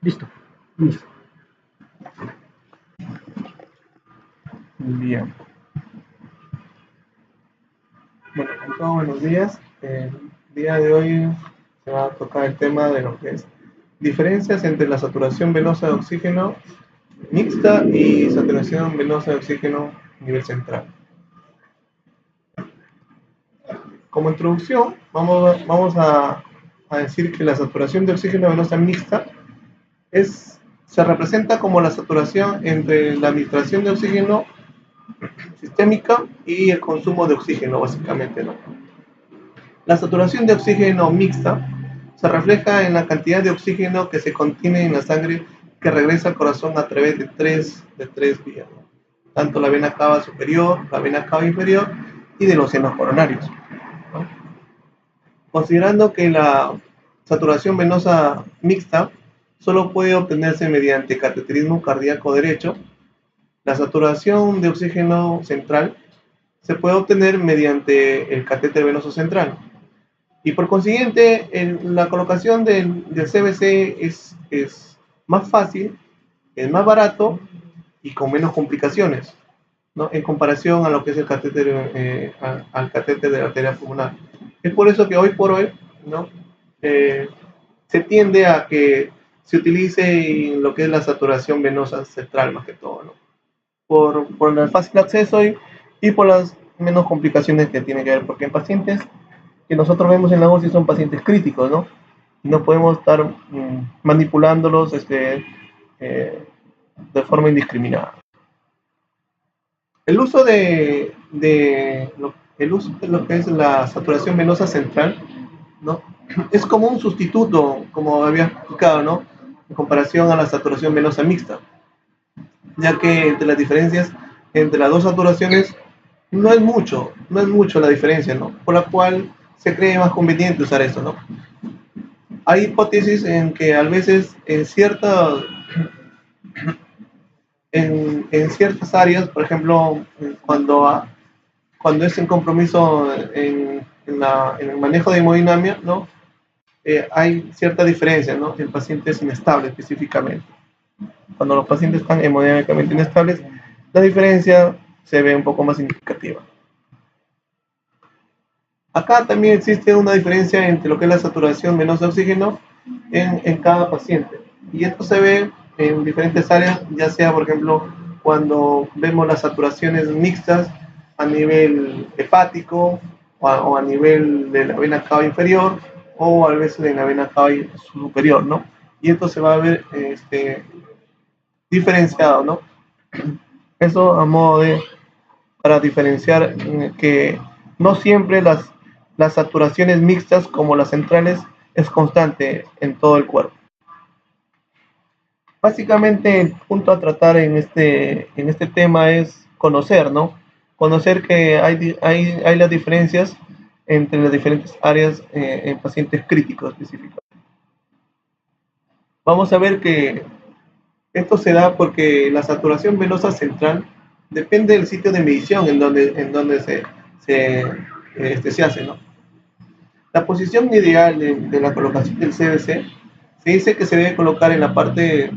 Listo. Listo. Bien. Bueno, con todo, buenos días. El día de hoy se va a tocar el tema de lo que es diferencias entre la saturación venosa de oxígeno mixta y saturación venosa de oxígeno a nivel central. Como introducción, vamos a decir que la saturación de oxígeno venosa mixta se representa como la saturación entre la administración de oxígeno sistémica y el consumo de oxígeno, básicamente, ¿no? La saturación de oxígeno mixta se refleja en la cantidad de oxígeno que se contiene en la sangre que regresa al corazón a través de tres vías, ¿no? Tanto la vena cava superior, la vena cava inferior y de los senos coronarios, ¿no? Considerando que la saturación venosa mixta solo puede obtenerse mediante cateterismo cardíaco derecho, la saturación de oxígeno central se puede obtener mediante el catéter venoso central. Y por consiguiente, la colocación del CVC es más fácil, es más barato y con menos complicaciones, ¿no? En comparación a lo que es el catéter, al catéter de la arteria pulmonar. Es por eso que hoy por hoy, ¿no? Se tiende a que se utilice lo que es la saturación venosa central más que todo, ¿no? Por el fácil acceso y por las menos complicaciones que tiene que ver, porque en pacientes que nosotros vemos en la UCI son pacientes críticos, ¿no? No podemos estar manipulándolos de forma indiscriminada. El uso de lo que es la saturación venosa central, ¿no? Es como un sustituto, como había explicado, ¿no? En comparación a la saturación venosa mixta, ya que entre las diferencias entre las dos saturaciones no es mucho la diferencia, ¿no? Por la cual se cree más conveniente usar esto, ¿no? Hay hipótesis en que a veces en ciertas áreas, por ejemplo, cuando es en compromiso en el manejo de hemodinamia, ¿no? Hay cierta diferencia, ¿no? En pacientes inestables específicamente. Cuando los pacientes están hemodinámicamente inestables, la diferencia se ve un poco más significativa. Acá también existe una diferencia entre lo que es la saturación venosa de oxígeno en cada paciente. Y esto se ve en diferentes áreas, ya sea, por ejemplo, cuando vemos las saturaciones mixtas a nivel hepático o a nivel de la vena cava inferior o a veces en la vena cava superior, ¿no? Y esto se va a ver diferenciado, ¿no? Eso a modo de para diferenciar que no siempre las saturaciones mixtas como las centrales es constante en todo el cuerpo. Básicamente el punto a tratar en este tema es conocer, ¿no? Conocer que hay las diferencias entre las diferentes áreas en pacientes críticos específicos. Vamos a ver que esto se da porque la saturación venosa central depende del sitio de medición en donde se hace, ¿no? La posición ideal de la colocación del CVC se dice que se debe colocar en la parte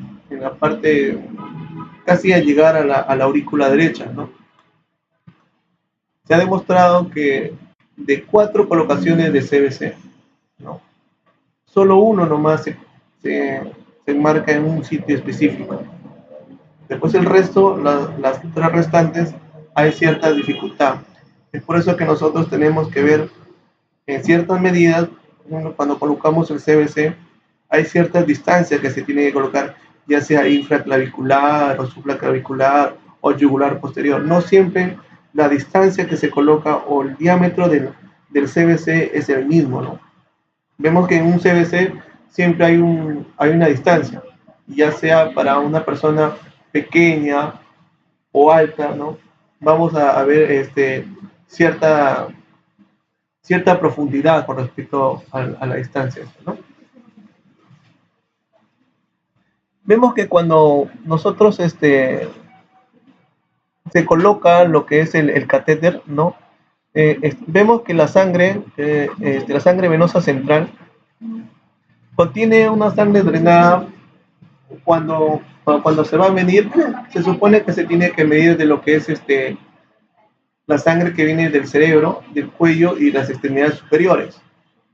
casi al llegar a la aurícula derecha, ¿no? Se ha demostrado que de 4 colocaciones de CVC, ¿no? Solo uno nomás se enmarca en un sitio específico. Después el resto, las 3 restantes, hay cierta dificultad. Es por eso que nosotros tenemos que ver en ciertas medidas, cuando colocamos el CVC, hay ciertas distancias que se tiene que colocar, ya sea infraclavicular o supraclavicular o yugular posterior. No siempre la distancia que se coloca o el diámetro del CVC es el mismo, ¿no? Vemos que en un CVC siempre hay una distancia, ya sea para una persona pequeña o alta, ¿no? Vamos a ver cierta profundidad con respecto a la distancia, ¿no? Vemos que cuando nosotros se coloca lo que es el catéter, ¿no? Vemos que la sangre venosa central contiene una sangre drenada cuando se va a medir, se supone que se tiene que medir de lo que es la sangre que viene del cerebro, del cuello y las extremidades superiores.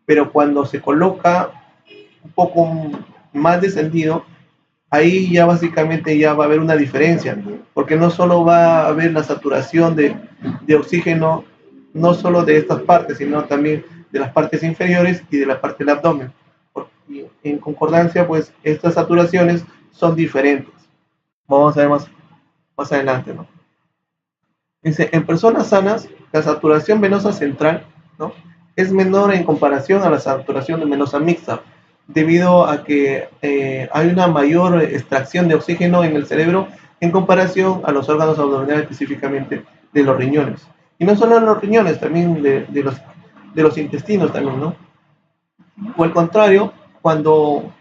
Pero cuando se coloca un poco más descendido, ahí ya básicamente ya va a haber una diferencia, porque no solo va a haber la saturación de oxígeno, no solo de estas partes, sino también de las partes inferiores y de la parte del abdomen. Y en concordancia, pues estas saturaciones son diferentes. Vamos a ver más adelante, ¿no? Dice, en personas sanas, la saturación venosa central, ¿no?, es menor en comparación a la saturación venosa mixta, debido a que hay una mayor extracción de oxígeno en el cerebro en comparación a los órganos abdominales, específicamente de los riñones. Y no solo de los riñones, también de los intestinos también, ¿no? O al contrario, cuando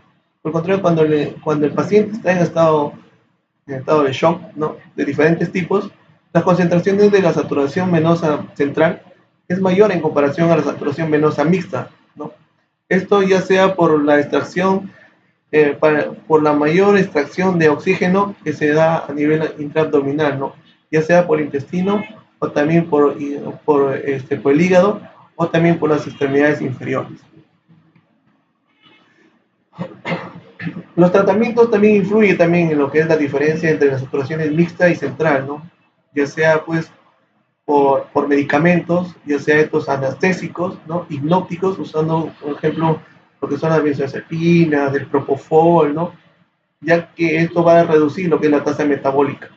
el paciente está en estado de shock, ¿no?, de diferentes tipos, las concentraciones de la saturación venosa central es mayor en comparación a la saturación venosa mixta, ¿no? Esto ya sea por la extracción, por la mayor extracción de oxígeno que se da a nivel intraabdominal, ¿no?, ya sea por el intestino o también por el hígado o también por las extremidades inferiores. Los tratamientos también influyen también en lo que es la diferencia entre las saturaciones mixta y central, ¿no? Ya sea pues por medicamentos, ya sea estos anestésicos, ¿no?, hipnóticos, usando, por ejemplo, lo que son las benzodiazepinas, del propofol, ¿no?, ya que esto va a reducir lo que es la tasa metabólica,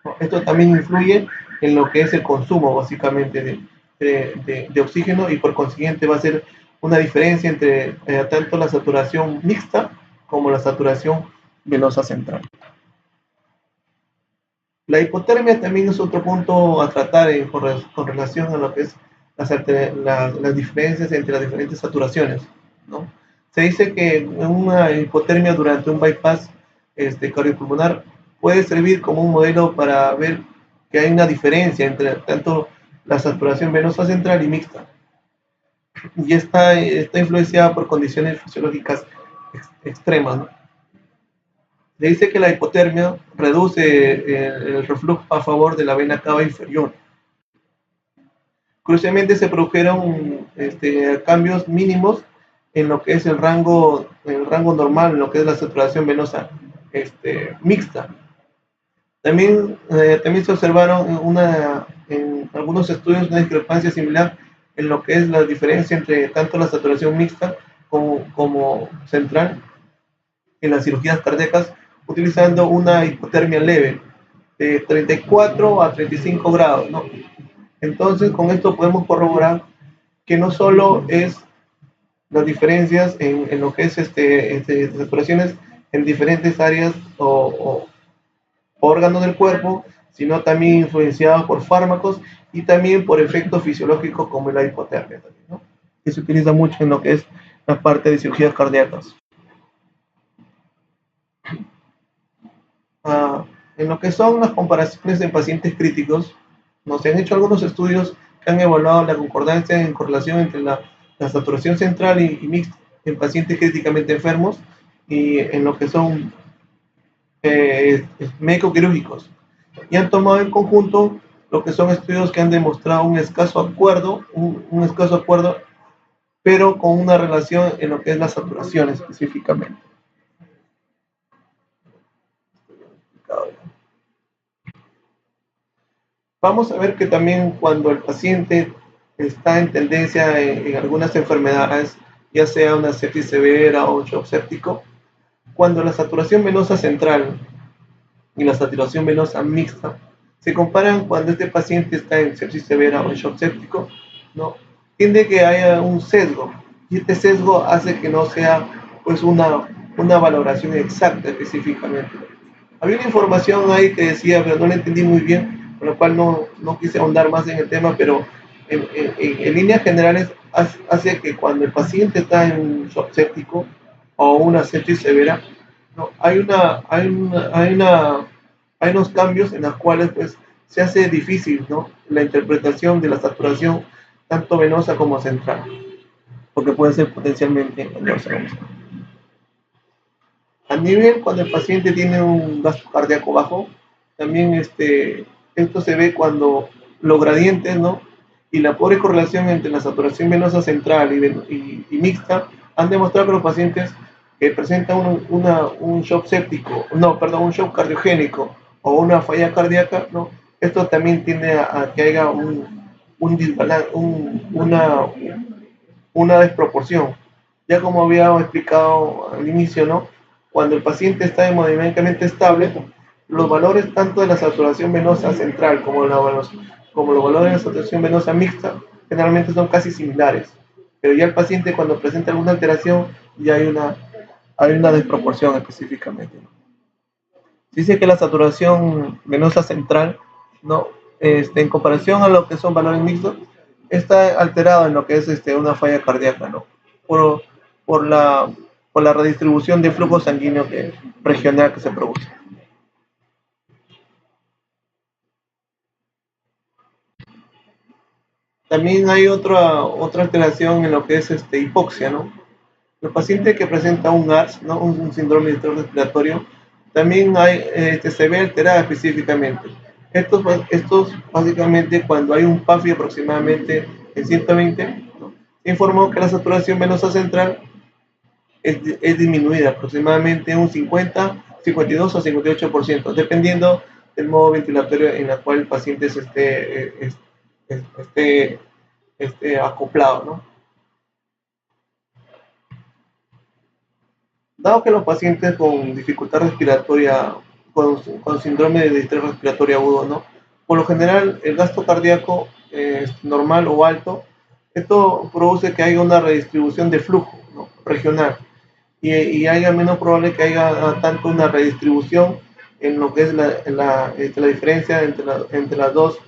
¿no? Esto también influye en lo que es el consumo, básicamente, de oxígeno, y por consiguiente va a ser una diferencia entre tanto la saturación mixta como la saturación venosa central. La hipotermia también es otro punto a tratar con relación a lo que es las diferencias entre las diferentes saturaciones, ¿no? Se dice que una hipotermia durante un bypass cardiopulmonar puede servir como un modelo para ver que hay una diferencia entre tanto la saturación venosa central y mixta. Y está influenciada por condiciones fisiológicas extremas, ¿no? Se dice que la hipotermia reduce el reflujo a favor de la vena cava inferior. Crucialmente se produjeron cambios mínimos en lo que es el rango normal, en lo que es la saturación venosa mixta. También se observaron en algunos estudios una discrepancia similar en lo que es la diferencia entre tanto la saturación mixta como central en las cirugías cardíacas, utilizando una hipotermia leve de 34 a 35 grados, ¿no? Entonces, con esto podemos corroborar que no solo es las diferencias en lo que es saturaciones en diferentes áreas o órganos del cuerpo, sino también influenciado por fármacos y también por efectos fisiológicos como la hipotermia también, ¿no?, que se utiliza mucho en lo que es la parte de cirugías cardíacas. En lo que son las comparaciones en pacientes críticos, nos han hecho algunos estudios que han evaluado la concordancia en correlación entre la saturación central y mixta en pacientes críticamente enfermos y en lo que son médico-quirúrgicos, y han tomado en conjunto lo que son estudios que han demostrado un escaso acuerdo, pero con una relación en lo que es la saturación específicamente. Vamos a ver que también cuando el paciente está en tendencia en algunas enfermedades, ya sea una sepsis severa o un shock séptico, cuando la saturación venosa central y la saturación venosa mixta se comparan cuando este paciente está en sepsis severa o en shock séptico, ¿no?, tiende que haya un sesgo, y este sesgo hace que no sea pues una valoración exacta específicamente. Había una información ahí que decía, pero no la entendí muy bien, con lo cual no quise ahondar más en el tema, pero en líneas generales hace que cuando el paciente está en un shock séptico o una sepsis severa, ¿no?, hay unos cambios en los cuales pues se hace difícil, ¿no?, la interpretación de la saturación tanto venosa como central, porque puede ser potencialmente engañosa. A nivel, cuando el paciente tiene un gasto cardíaco bajo, también esto se ve cuando los gradientes, ¿no? Y la pobre correlación entre la saturación venosa central y mixta han demostrado que los pacientes que presentan un shock séptico, no, perdón, un shock cardiogénico o una falla cardíaca, ¿no? Esto también tiende a que haya una desproporción. Ya como habíamos explicado al inicio, ¿no? Cuando el paciente está hemodinámicamente estable, los valores tanto de la saturación venosa central como los valores de la saturación venosa mixta generalmente son casi similares. Pero ya el paciente cuando presenta alguna alteración ya hay una desproporción específicamente. Dice que la saturación venosa central, ¿no? En comparación a lo que son valores mixtos, está alterado en lo que es una falla cardíaca, ¿no? Por, por, la, por la redistribución de flujo sanguíneo regional que se produce. También hay otra alteración en lo que es hipoxia, ¿no? El paciente que presenta un ARS, ¿no? un síndrome de distrés respiratorio, también se ve alterada específicamente. Estos básicamente cuando hay un PAFI aproximadamente en 120, ¿no? Se informó que la saturación venosa central es disminuida aproximadamente un 50, 52 o 58%, dependiendo del modo ventilatorio en el cual el paciente se esté acoplado, ¿no? Dado que los pacientes con dificultad respiratoria, con síndrome de distrés respiratorio agudo, ¿no? Por lo general, el gasto cardíaco normal o alto, esto produce que haya una redistribución de flujo, ¿no? Regional y haya menos probable que haya tanto una redistribución en lo que es la diferencia entre los dos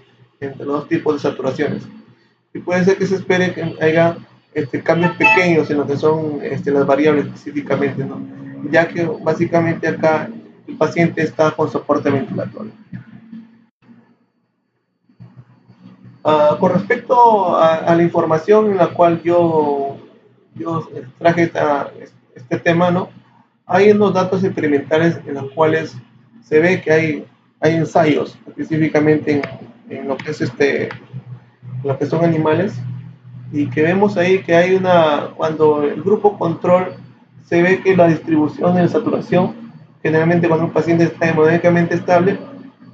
tipos de saturaciones. Y puede ser que se espere que haya cambios pequeños en lo que son las variables específicamente, ¿no? Ya que básicamente acá el paciente está con soporte ventilatorio. Con respecto a la información en la cual yo traje este tema, ¿no? Hay unos datos experimentales en los cuales se ve que hay ensayos específicamente en lo que es lo que son animales y que vemos ahí que hay cuando el grupo control se ve que la distribución de la saturación, generalmente cuando un paciente está hemodinámicamente estable,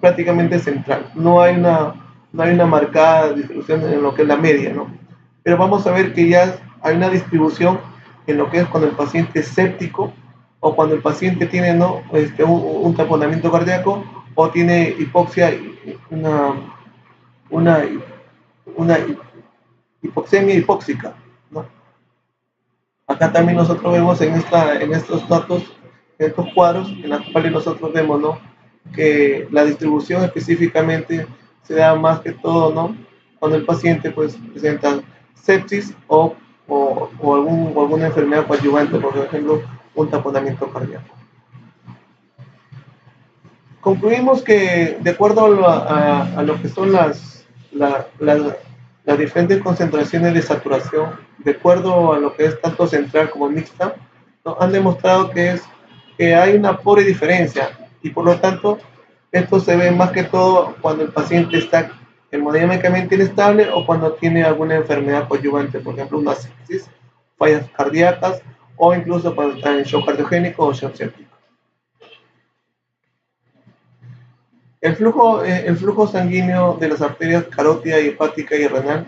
prácticamente central. No hay una marcada distribución en lo que es la media, ¿no? Pero vamos a ver que ya hay una distribución en lo que es cuando el paciente es séptico o cuando el paciente tiene, ¿no? Un taponamiento cardíaco o tiene hipoxia, una, una, una hipoxemia hipóxica, ¿no? Acá también nosotros vemos en estos datos, en estos cuadros, en los cuales nosotros vemos, ¿no? Que la distribución específicamente se da más que todo, ¿no? Cuando el paciente pues presenta sepsis o alguna enfermedad coadyuvante, por ejemplo, un taponamiento cardíaco. Concluimos que de acuerdo a lo que son las diferentes concentraciones de saturación, de acuerdo a lo que es tanto central como mixta, ¿no? Han demostrado que hay una pobre diferencia y por lo tanto esto se ve más que todo cuando el paciente está hemodinámicamente inestable o cuando tiene alguna enfermedad coadyuvante, por ejemplo una sepsis, fallas cardíacas o incluso cuando está en shock cardiogénico o shock séptico. El flujo sanguíneo de las arterias carótida y hepática y renal,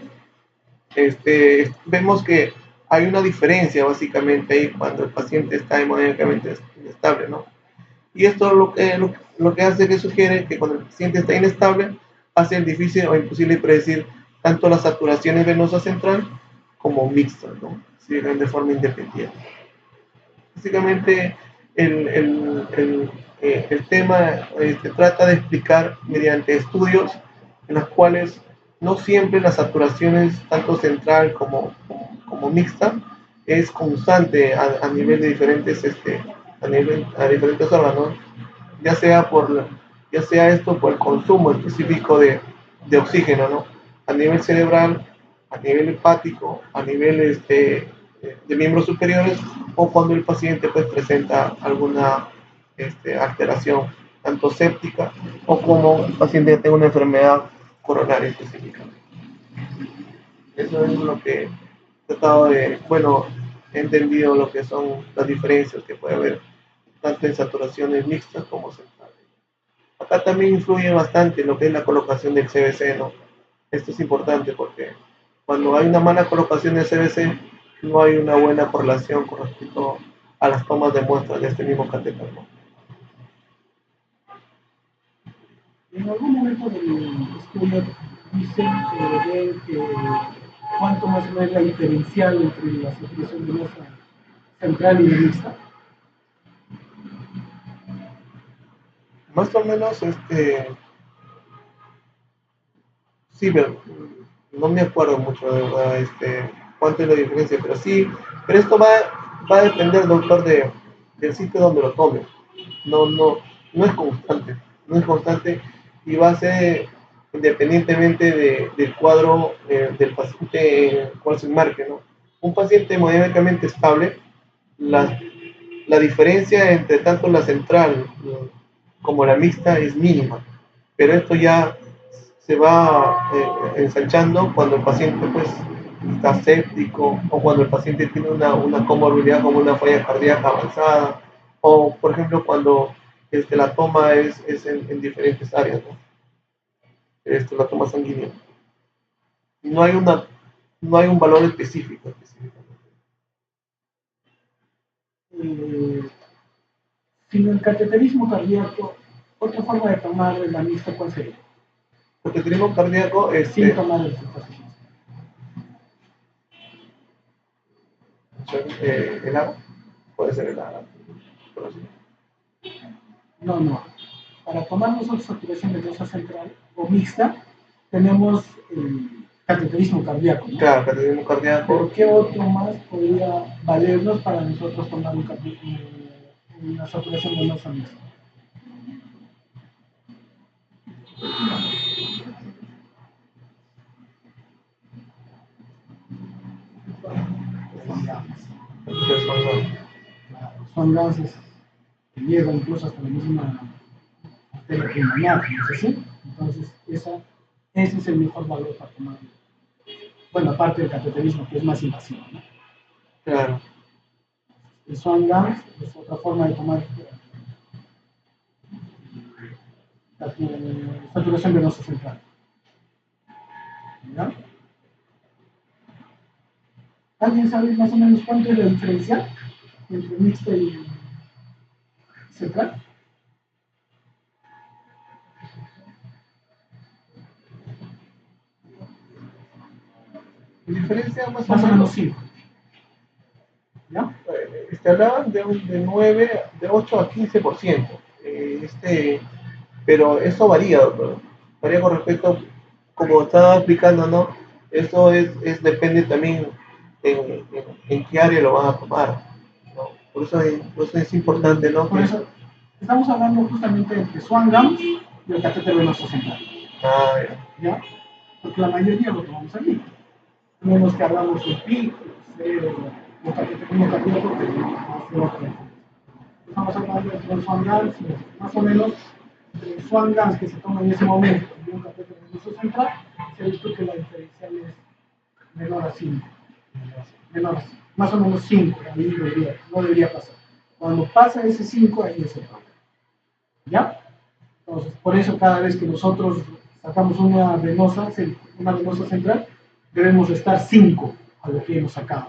vemos que hay una diferencia básicamente ahí cuando el paciente está hemodinámicamente inestable, ¿no? Y esto lo que hace que sugiere que cuando el paciente está inestable, hace difícil o imposible predecir tanto las saturaciones venosas central como mixtas, ¿no? Si de forma independiente. Básicamente, el tema trata de explicar mediante estudios en los cuales no siempre las saturaciones, tanto central como mixta, es constante a nivel de diferentes, a diferentes órganos, ya sea, ya sea esto por el consumo específico de oxígeno, ¿no? A nivel cerebral, a nivel hepático, a nivel de miembros superiores, o cuando el paciente pues presenta alguna alteración, tanto séptica o como el paciente tenga una enfermedad coronaria específica. Eso es lo que he tratado de, bueno, he entendido lo que son las diferencias que puede haber tanto en saturaciones mixtas como centrales. Acá también influye bastante lo que es la colocación del CBC, ¿no? Esto es importante porque cuando hay una mala colocación del CBC, no hay una buena correlación con respecto a las tomas de muestras de este mismo catéter, ¿no? En algún momento del estudio dicen que ven que cuánto más o menos es la diferencial entre la saturación venosa central y la mixta. Más o menos, sí, pero no me acuerdo mucho de verdad, cuánto es la diferencia, pero sí, pero esto va a depender, doctor, del sitio donde lo tome. No es constante, no es constante y va a ser independientemente del cuadro del paciente en el cual se enmarque, ¿no? Un paciente hemodinámicamente estable, la, la diferencia entre tanto la central como la mixta es mínima, pero esto ya se va ensanchando cuando el paciente pues está séptico o cuando el paciente tiene una comorbilidad como una falla cardíaca avanzada o por ejemplo cuando la toma es en diferentes áreas, ¿no? La toma sanguínea. No hay, no hay un valor específico. Sin el cateterismo cardíaco, otra forma de tomar la mixta, ¿cuál sería? El cateterismo cardíaco sin tomar el cetosis. ¿El agua? Puede ser el agua. No. Para tomar nosotros saturación venosa central o mixta, tenemos el cateterismo cardíaco, ¿no? Claro, cateterismo cardíaco. ¿Pero qué otro más podría valernos para nosotros tomar una saturación venosa mixta? Son gases que llegan incluso hasta la misma arteria pulmonar, ¿no es así? Entonces, ese es el mejor valor para tomar. Bueno, aparte del cateterismo, que es más invasivo, ¿no? Claro. El Swan Gas es otra forma de tomar la saturación venosa central. ¿Ya? ¿Alguien sabe más o menos cuánto es la diferencia entre mixta y central? Diferencia más o menos 5. ¿Ya? Hablaban de 9, de 8 a 15%. Pero eso varía, doctor. Varía con respecto, como estaba explicando, ¿no? Eso depende también en qué área lo van a tomar, ¿no? Por eso es importante, ¿no? Por eso estamos hablando justamente entre Swan Gams y el catéter venoso central. ¿Ya? Porque la mayoría lo tomamos aquí. Menos que hablamos del PIC, el cateterismo cardíaco, que estamos hablando de los Swan Gams, más o menos el Swan Gams que se toma en ese momento y un catéter venoso central, se ha visto que la diferencial es menor a 5. Más o menos 5, ahí no debería pasar. Cuando pasa ese 5, ahí es el problema. ¿Ya? Entonces, por eso cada vez que nosotros sacamos una venosa central, debemos estar 5 a lo que hemos sacado.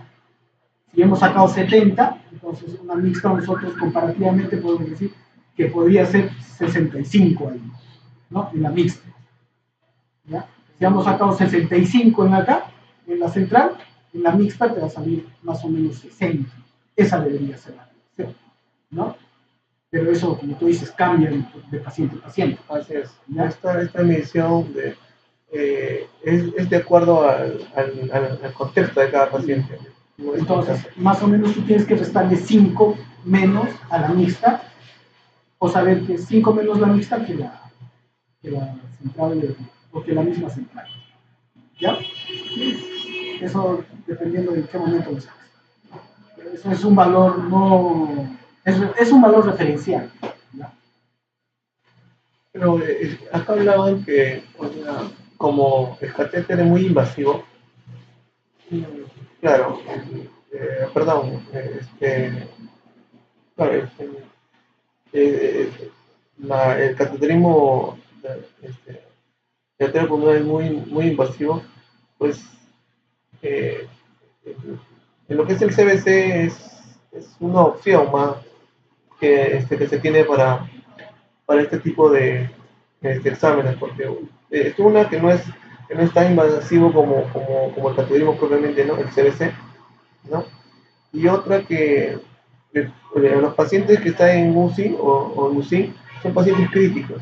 Si hemos sacado 70, entonces una mixta nosotros comparativamente podemos decir que podría ser 65 ahí, ¿no? En la mixta. ¿Ya? Si hemos sacado 65 en acá, en la central, en la mixta te va a salir más o menos 60. Esa debería ser la relación, ¿no? Pero eso, como tú dices, cambia de paciente a paciente. Así es. Esta medición es de acuerdo al contexto de cada paciente. Entonces, más o menos tú tienes que restarle 5 menos a la mixta, o saber que es 5 menos la mixta que la central, o que la misma central. ¿Ya? Eso dependiendo de qué momento lo sacas. Eso es un valor no... Es un valor referencial. ¿Ya? Pero acá hablaban que, o sea, como el catéter es muy invasivo, claro, perdón, claro, el cateterismo arterial es muy invasivo, pues eh, en lo que es el CBC es una opción más que se tiene para este tipo de exámenes, porque es una que no es tan invasivo como el cateterismo propiamente, ¿no? El CBC, ¿no? Y otra que los pacientes que están en UCI o en UCI son pacientes críticos,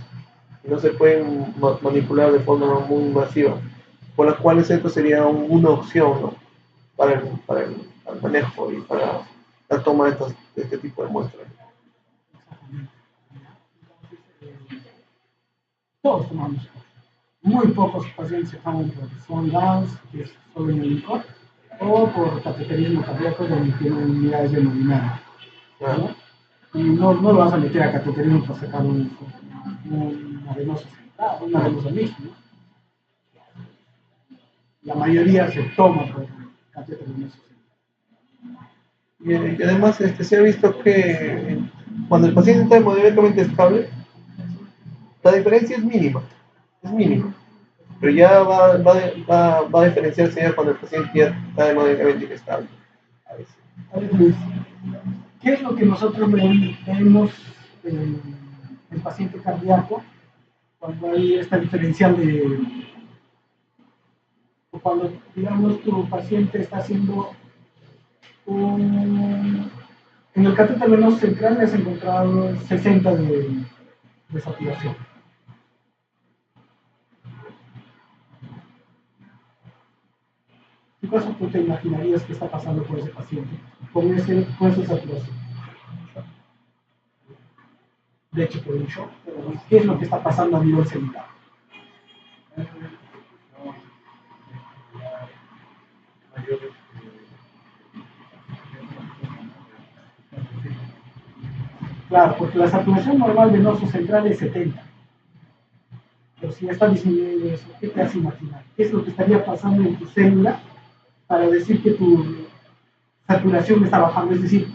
no se pueden manipular de forma muy invasiva, por las cuales esto sería una opción, ¿no? Para el manejo y para la toma de este tipo de muestras. Todos tomamos. Muy pocos pacientes se toman por Swan Downs, que es solo en el licor, o por cateterismo cardíaco, donde tienen unidades de movimiento. ¿No? Y no lo vas a meter a cateterismo para sacar una venosa central, una venosa mixta, ¿no? La mayoría se toma por catéter venoso central. Y además se ha visto que cuando el paciente está hemodinámicamente estable, la diferencia es mínima, pero ya va a diferenciarse ya cuando el paciente ya está hemodinámicamente inestable. A ver, Luis, ¿qué es lo que nosotros vemos en el paciente cardíaco cuando hay esta diferencial de, cuando digamos tu paciente está haciendo un, en el catéter venoso central le has encontrado 60 de saturación? ¿Qué cosa tú te imaginarías que está pasando por ese paciente con esa saturación? De hecho, por un shock, pero ¿qué es lo que está pasando a nivel celular? Claro, porque la saturación normal venoso central es 70. Pero si ya está disminuyendo eso, ¿qué te hace imaginar? ¿Qué es lo que estaría pasando en tu célula para decir que tu saturación está bajando? Es decir,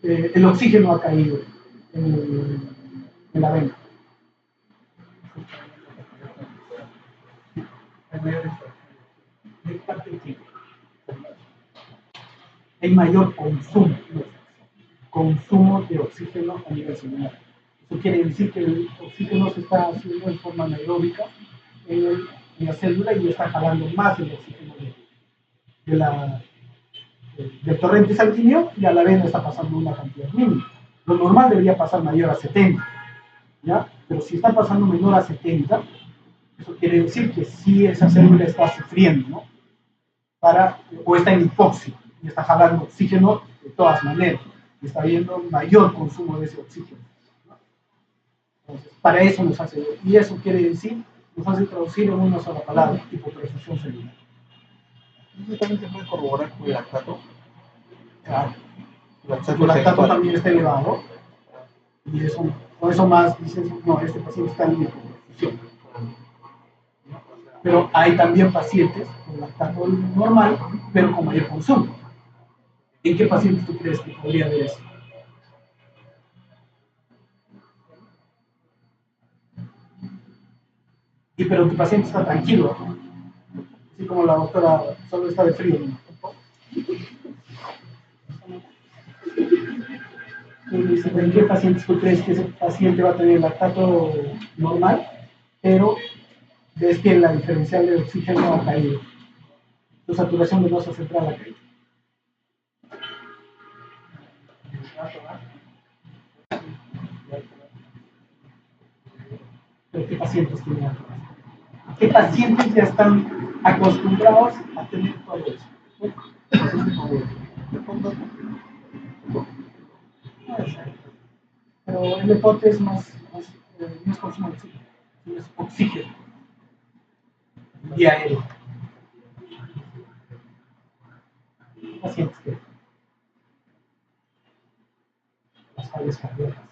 el oxígeno ha caído en la vena. Hay mayor consumo de oxígeno a nivel celular. Eso quiere decir que el oxígeno se está haciendo de forma anaeróbica en la célula y está jalando más el oxígeno del torrente sanguíneo y a la vena está pasando una cantidad mínima. Lo normal debería pasar mayor a 70, ¿ya? Pero si está pasando menor a 70, eso quiere decir que sí esa célula está sufriendo, ¿no? O está en hipoxia y está jalando oxígeno de todas maneras y está habiendo mayor consumo de ese oxígeno, ¿no? Entonces, para eso nos hace, y eso quiere decir, nos hace traducir en una sola palabra, hipoperfusión celular. Eso también se puede corroborar con el lactato. Claro. El lactato también está elevado y eso, por eso más dices, no, este paciente está en hipoperfusión. Pero hay también pacientes con lactato normal, pero con mayor consumo. ¿En qué pacientes tú crees que podría haber eso? Pero tu paciente está tranquilo, ¿no? Así como la doctora solo está de frío, ¿no? ¿En qué pacientes tú crees que ese paciente va a tener lactato normal, pero ves que la diferencial de oxígeno ha caído? Tu saturación venosa central ha caído. ¿Pero qué pacientes tienen alto? ¿Qué pacientes ya están acostumbrados a tener todo eso? Pero el EPOT es no es consumo de oxígeno, es oxígeno y aéreo. Pacientes que fallas cardíacas.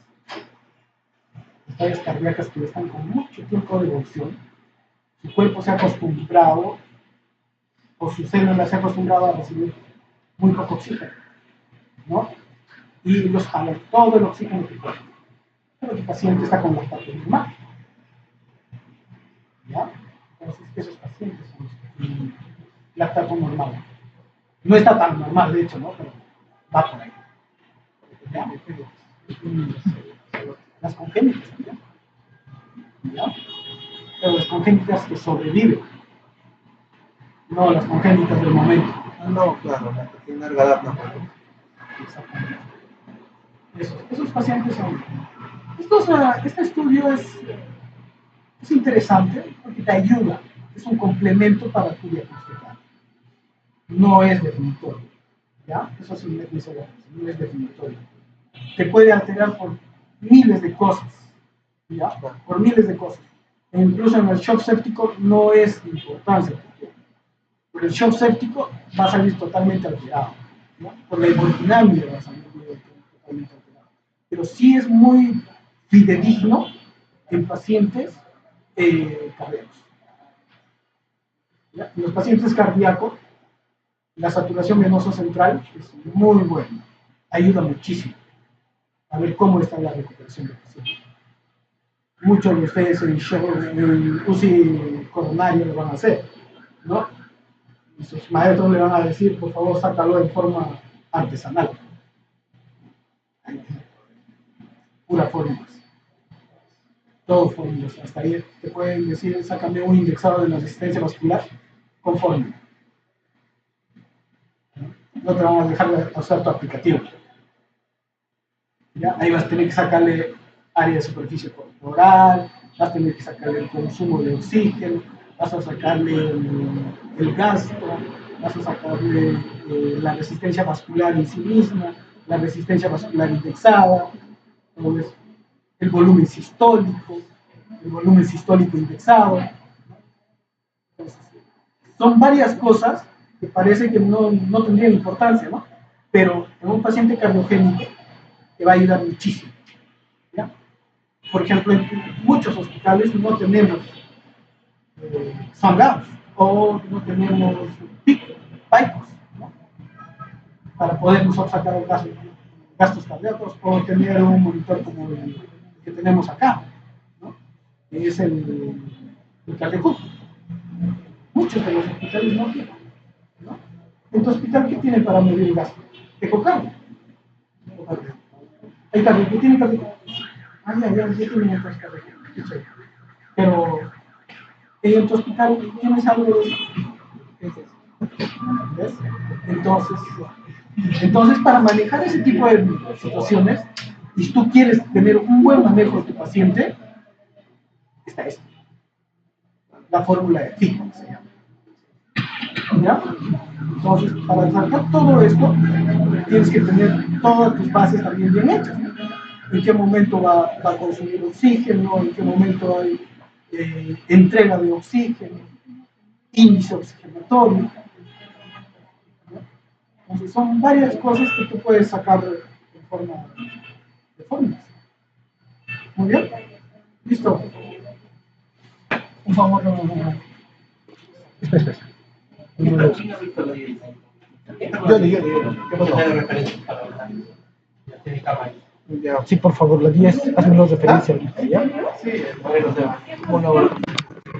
Las fallas cardíacas que están con mucho tiempo de evolución, su cuerpo se ha acostumbrado, o su célula se ha acostumbrado a recibir muy poco oxígeno, ¿no? Y los jalan todo el oxígeno que puede. Pero el paciente está con lactato normal, ¿ya? Entonces, esos pacientes son los que tienen lactato normal. No está tan normal, de hecho, ¿no? Pero va por ahí. ¿Ya? Las congénitas, ¿ya? Pero las congénitas que sobreviven, no las congénitas del momento. No, claro, la que tiene larga data. Exactamente. Esos pacientes son. Este estudio es interesante porque te ayuda, es un complemento para tu diagnóstico. No es definitorio, ¿ya? Eso sí me dice, no es definitorio. Te puede alterar por miles de cosas, ¿ya? Por miles de cosas. E incluso en el shock séptico no es de importancia, porque el shock séptico va a salir totalmente alterado, ¿no? Por la hemodinamia va a salir totalmente alterado. Pero sí es muy fidedigno en pacientes cardíacos. ¿Ya? En los pacientes cardíacos, la saturación venosa central es muy buena, ayuda muchísimo a ver cómo está la recuperación del paciente. Muchos de ustedes en UCI coronario lo van a hacer, ¿no? Y sus maestros le van a decir, por favor, sácalo en forma artesanal. Pura fórmulas. Todo fórmulas. Hasta ahí te pueden decir, sácame un indexado de la resistencia vascular con fórmula. No te van a dejar usar tu aplicativo. ¿Ya? Ahí vas a tener que sacarle área de superficie corporal, vas a tener que sacarle el consumo de oxígeno, vas a sacarle el gasto, vas a sacarle la resistencia vascular en sí misma, la resistencia vascular indexada, el volumen sistólico indexado. Entonces, son varias cosas que parece que no tendrían importancia, ¿no? Pero en un paciente cardiogénico te va a ayudar muchísimo, ¿ya? Por ejemplo, en muchos hospitales no tenemos sangrados o no tenemos picos, ¿no? Para poder nosotros sacar gastos cardíacos o tener un monitor como el que tenemos acá, ¿no? Que es el cardioco. Muchos de los hospitales no tienen, ¿no? ¿En tu hospital qué tiene para medir el gasto? Ecocardio. Hay cardio que tiene cardio. Ya tienen otras cardios. Pero en tu hospital tienes algo de eso. ¿Ves? Entonces, para manejar ese tipo de situaciones, y si tú quieres tener un buen manejo de tu paciente, está esto. La fórmula de FIC se llama. ¿Ya? Entonces, para sacar todo esto, tienes que tener todas tus bases también bien hechas, ¿no? En qué momento va a consumir oxígeno, en qué momento hay entrega de oxígeno, índice oxigenatorio, ¿no? Entonces, son varias cosas que tú puedes sacar en forma de fórmulas. Muy bien. Listo. Un favor, no. Espera. Sí, por favor, la 10, hazme una referencia ahorita, ¿ya? Sí, bueno,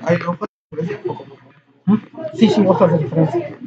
hay hojas de referencia. Sí, hojas de referencia.